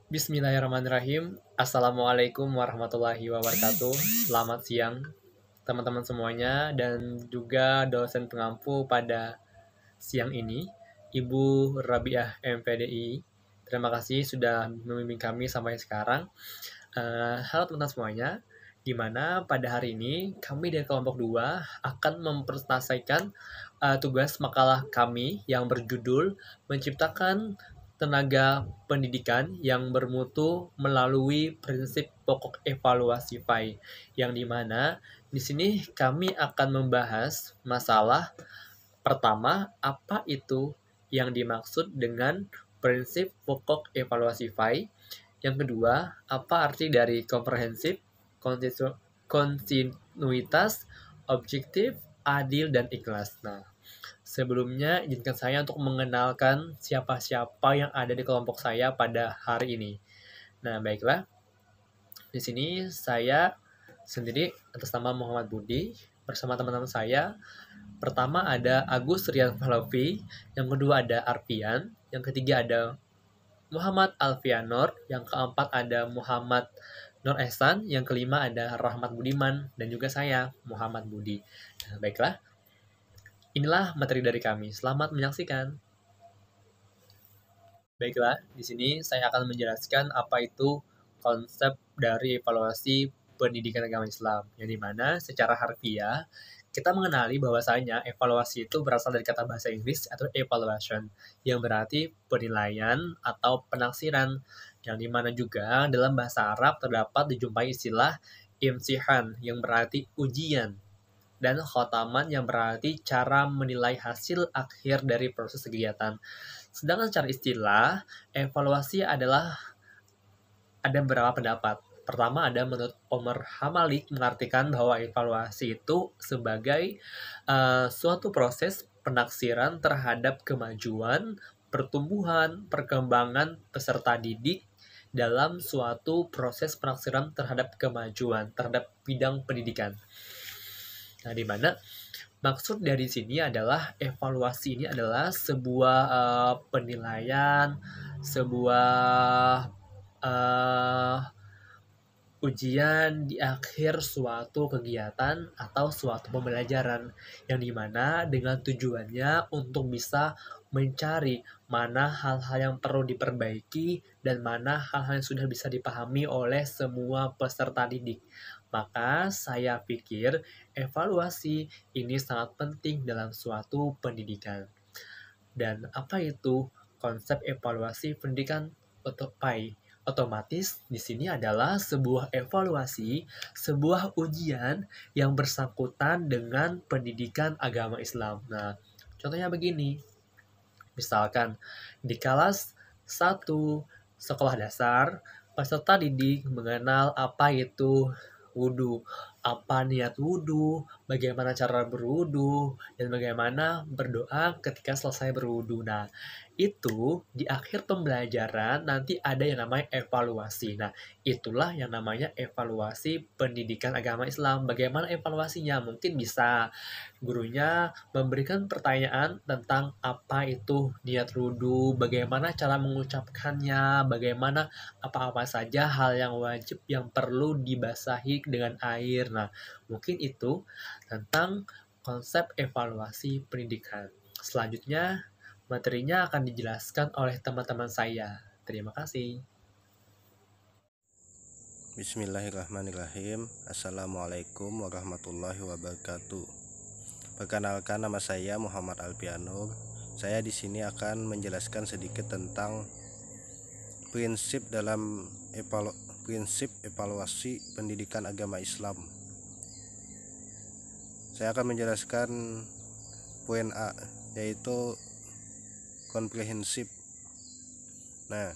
Bismillahirrahmanirrahim. Assalamualaikum warahmatullahi wabarakatuh. Selamat siang teman-teman semuanya dan juga dosen pengampu pada siang ini, Ibu Rabiah MPDI. Terima kasih sudah membimbing kami sampai sekarang. Halo teman-teman semuanya, di mana pada hari ini kami dari kelompok 2 akan mempresentasikan tugas makalah kami yang berjudul menciptakan tenaga pendidikan yang bermutu melalui prinsip pokok evaluasi PAI, yang dimana di sini kami akan membahas masalah pertama, apa itu yang dimaksud dengan prinsip pokok evaluasi PAI. Yang kedua, apa arti dari komprehensif, kontinuitas, objektif, adil, dan ikhlas. Nah, sebelumnya izinkan saya untuk mengenalkan siapa-siapa yang ada di kelompok saya pada hari ini. Nah, baiklah. Di sini saya sendiri atas nama Muhammad Budi bersama teman-teman saya. Pertama ada Agus Rian Falavi, yang kedua ada Arfian, yang ketiga ada Muhammad Alfianor, yang keempat ada Muhammad Nur Ehsan, yang kelima ada Rahmat Budiman, dan juga saya, Muhammad Budi. Nah, baiklah, inilah materi dari kami. Selamat menyaksikan. Baiklah, di sini saya akan menjelaskan apa itu konsep dari evaluasi pendidikan agama Islam, yang dimana secara harfiah kita mengenali bahwasanya evaluasi itu berasal dari kata bahasa Inggris atau evaluation, yang berarti penilaian atau penaksiran, yang dimana juga dalam bahasa Arab terdapat dijumpai istilah imtihan, yang berarti ujian, dan khotaman yang berarti cara menilai hasil akhir dari proses kegiatan. Sedangkan secara istilah, evaluasi adalah ada beberapa pendapat. Pertama ada menurut Omar Hamalik mengartikan bahwa evaluasi itu sebagai suatu proses penaksiran terhadap kemajuan, pertumbuhan, perkembangan peserta didik dalam suatu proses penaksiran terhadap kemajuan terhadap bidang pendidikan. Nah, di mana maksud dari sini adalah evaluasi ini adalah sebuah penilaian, sebuah uh, ujian di akhir suatu kegiatan atau suatu pembelajaran, yang dimana dengan tujuannya untuk bisa mencari mana hal-hal yang perlu diperbaiki dan mana hal-hal yang sudah bisa dipahami oleh semua peserta didik. Maka saya pikir evaluasi ini sangat penting dalam suatu pendidikan. Dan apa itu konsep evaluasi pendidikan atau PAI? Otomatis di sini adalah sebuah evaluasi, sebuah ujian yang bersangkutan dengan pendidikan agama Islam. Nah, contohnya begini. Misalkan di kelas 1 sekolah dasar, peserta didik mengenal apa itu wudhu, apa niat wudhu, bagaimana cara berwudhu, dan bagaimana berdoa ketika selesai berwudhu. Nah, itu di akhir pembelajaran nanti ada yang namanya evaluasi. Nah, itulah yang namanya evaluasi pendidikan agama Islam. Bagaimana evaluasinya? Mungkin bisa gurunya memberikan pertanyaan tentang apa itu niat wudhu, bagaimana cara mengucapkannya, bagaimana apa-apa saja hal yang wajib yang perlu dibasahi dengan air. Nah, mungkin itu tentang konsep evaluasi pendidikan. Selanjutnya, materinya akan dijelaskan oleh teman-teman saya. Terima kasih. Bismillahirrahmanirrahim. Assalamualaikum warahmatullahi wabarakatuh. Perkenalkan, nama saya Muhammad Alfianur. Saya di sini akan menjelaskan sedikit tentang prinsip prinsip evaluasi pendidikan agama Islam. Saya akan menjelaskan poin A, yaitu komprehensif. Nah,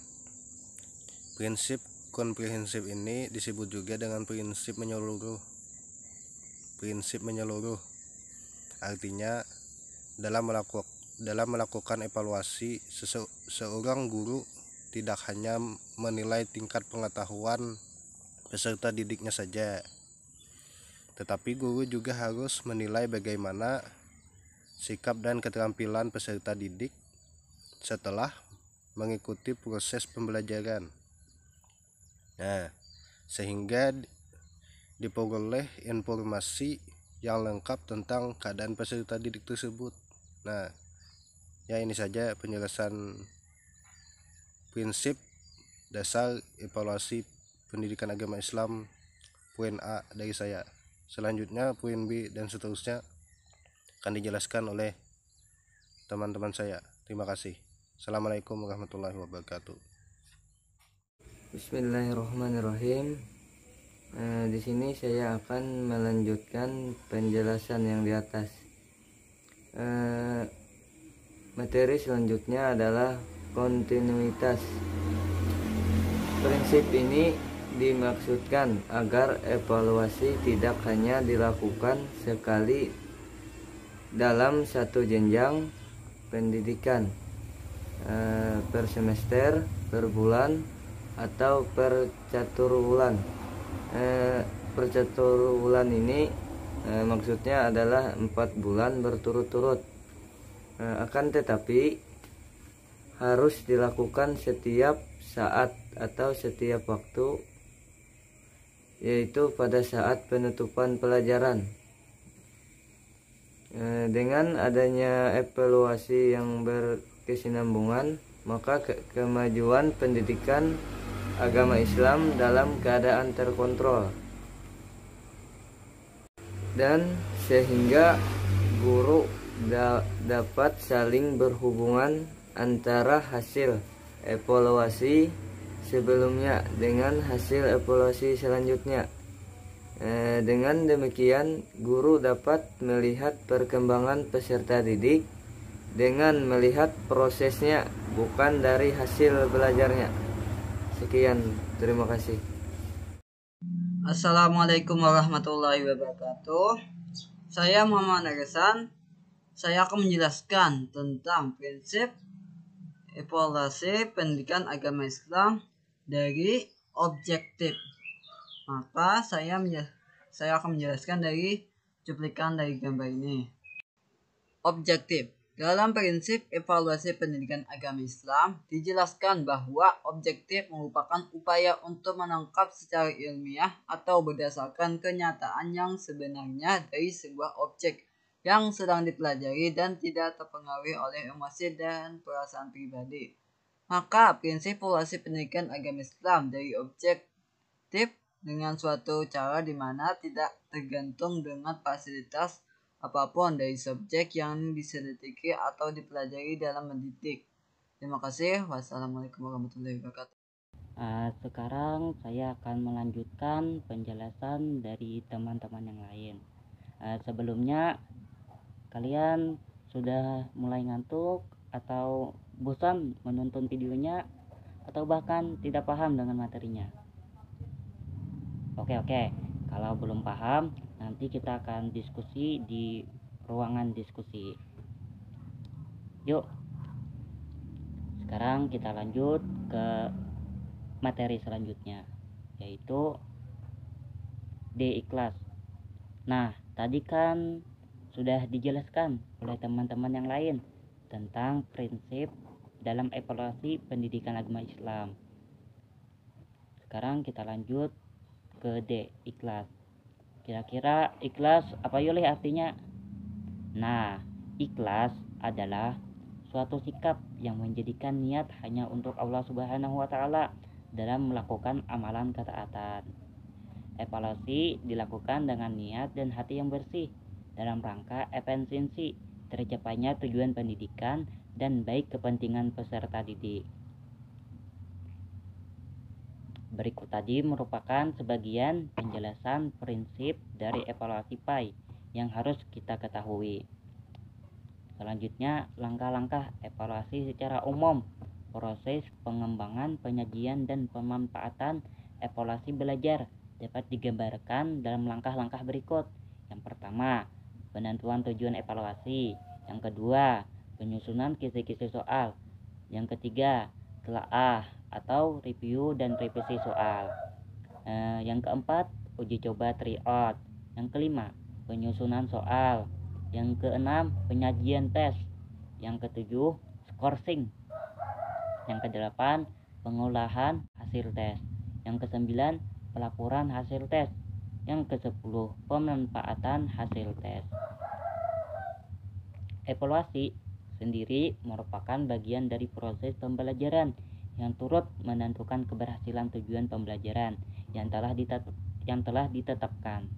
prinsip komprehensif ini disebut juga dengan prinsip menyeluruh. Prinsip menyeluruh artinya dalam melakukan evaluasi, seorang guru tidak hanya menilai tingkat pengetahuan peserta didiknya saja, tetapi guru juga harus menilai bagaimana sikap dan keterampilan peserta didik setelah mengikuti proses pembelajaran. Nah, sehingga diperoleh informasi yang lengkap tentang keadaan peserta didik tersebut. Nah, ya ini saja penjelasan prinsip dasar evaluasi pendidikan agama Islam poin A dari saya. Selanjutnya poin B dan seterusnya akan dijelaskan oleh teman-teman saya. Terima kasih. Assalamualaikum warahmatullahi wabarakatuh. Bismillahirrahmanirrahim. Di sini saya akan melanjutkan penjelasan yang di atas. Materi selanjutnya adalah kontinuitas. Prinsip ini dimaksudkan agar evaluasi tidak hanya dilakukan sekali dalam satu jenjang pendidikan, per semester, per bulan, atau per caturwulan. Per caturwulan ini maksudnya adalah 4 bulan berturut-turut. Akan tetapi harus dilakukan setiap saat atau setiap waktu, yaitu pada saat penutupan pelajaran. Dengan adanya evaluasi yang berkesinambungan, maka kemajuan pendidikan agama Islam dalam keadaan terkontrol, dan sehingga guru dapat saling berhubungan antara hasil evaluasi sebelumnya dengan hasil evaluasi selanjutnya. Dengan demikian, guru dapat melihat perkembangan peserta didik dengan melihat prosesnya, bukan dari hasil belajarnya. Sekian, terima kasih. Assalamualaikum warahmatullahi wabarakatuh. Saya Muhammad Nagesan. Saya akan menjelaskan tentang prinsip evaluasi pendidikan agama Islam dari objektif. Maka saya akan menjelaskan dari cuplikan dari gambar ini. Objektif. Dalam prinsip evaluasi pendidikan agama Islam, dijelaskan bahwa objektif merupakan upaya untuk menangkap secara ilmiah atau berdasarkan kenyataan yang sebenarnya dari sebuah objek yang sedang dipelajari dan tidak terpengaruhi oleh emosi dan perasaan pribadi. Maka prinsip evaluasi pendidikan agama Islam dari objektif dengan suatu cara di mana tidak tergantung dengan fasilitas apapun dari subjek yang diselidiki atau dipelajari dalam mendidik. Terima kasih. Wassalamualaikum warahmatullahi wabarakatuh. Sekarang saya akan melanjutkan penjelasan dari teman-teman yang lain. Sebelumnya, kalian sudah mulai ngantuk atau bosan menonton videonya, atau bahkan tidak paham dengan materinya? Oke, kalau belum paham, nanti kita akan diskusi di ruangan diskusi. Yuk, sekarang kita lanjut ke materi selanjutnya, yaitu D. Ikhlas. Nah, tadi kan sudah dijelaskan oleh teman-teman yang lain tentang prinsip dalam evaluasi pendidikan agama Islam. Sekarang kita lanjut ke D. Ikhlas. Kira-kira ikhlas apa yuli artinya? Nah, ikhlas adalah suatu sikap yang menjadikan niat hanya untuk Allah Subhanahu wa Ta'ala dalam melakukan amalan ketaatan. Evaluasi dilakukan dengan niat dan hati yang bersih dalam rangka efisiensi tercapainya tujuan pendidikan dan baik kepentingan peserta didik. Berikut tadi merupakan sebagian penjelasan prinsip dari evaluasi PAI yang harus kita ketahui. Selanjutnya, langkah-langkah evaluasi secara umum, proses pengembangan, penyajian, dan pemanfaatan evaluasi belajar dapat digambarkan dalam langkah-langkah berikut. Yang pertama, penentuan tujuan evaluasi. Yang kedua, penyusunan kisi-kisi soal. Yang ketiga, telaah atau review dan revisi soal. Yang keempat, uji coba tryout. Yang kelima, penyusunan soal. Yang keenam, penyajian tes. Yang ketujuh, skorsing. Yang kedelapan, pengolahan hasil tes. Yang ke-9, pelaporan hasil tes. Yang ke-10, pemanfaatan hasil tes. Evaluasi sendiri merupakan bagian dari proses pembelajaran yang turut menentukan keberhasilan tujuan pembelajaran yang telah ditetapkan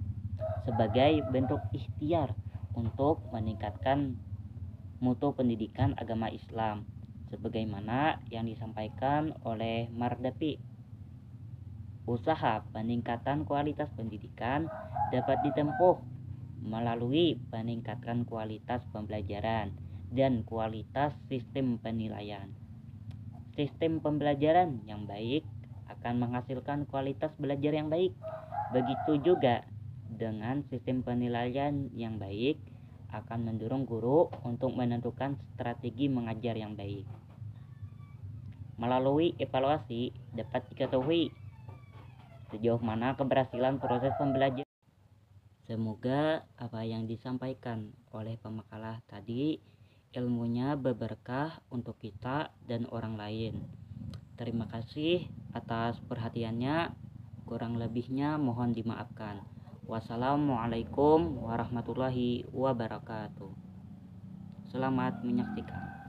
sebagai bentuk ikhtiar untuk meningkatkan mutu pendidikan agama Islam sebagaimana yang disampaikan oleh Mardapi. Usaha peningkatan kualitas pendidikan dapat ditempuh melalui peningkatan kualitas pembelajaran dan kualitas sistem penilaian. Sistem pembelajaran yang baik akan menghasilkan kualitas belajar yang baik. Begitu juga dengan sistem penilaian yang baik akan mendorong guru untuk menentukan strategi mengajar yang baik. Melalui evaluasi dapat diketahui sejauh mana keberhasilan proses pembelajaran. Semoga apa yang disampaikan oleh pemakalah tadi ilmunya berberkah untuk kita dan orang lain. Terima kasih atas perhatiannya. Kurang lebihnya mohon dimaafkan. Wassalamualaikum warahmatullahi wabarakatuh. Selamat menyaksikan.